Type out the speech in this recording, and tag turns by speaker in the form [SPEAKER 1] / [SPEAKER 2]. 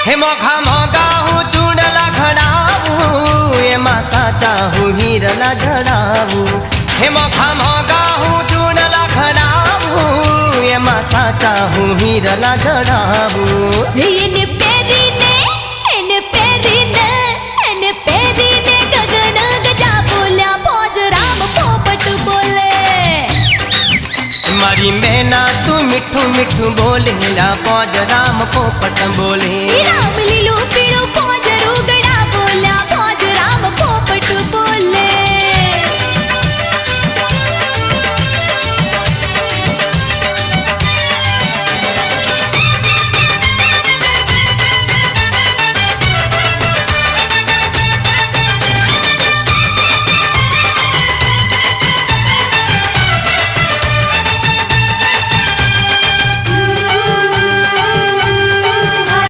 [SPEAKER 1] हे मोखा मोगा हूँ चूड़ला घड़ाऊ एमा साचा हूँ हीरला जड़ाऊ हे मोखा मोगा हूँ चूड़ला घड़ाऊ एमा साचा हूँ हीरला जड़ाऊ मारी मैना तू मिठू मिठू बोले ला पौज राम पोपट बोले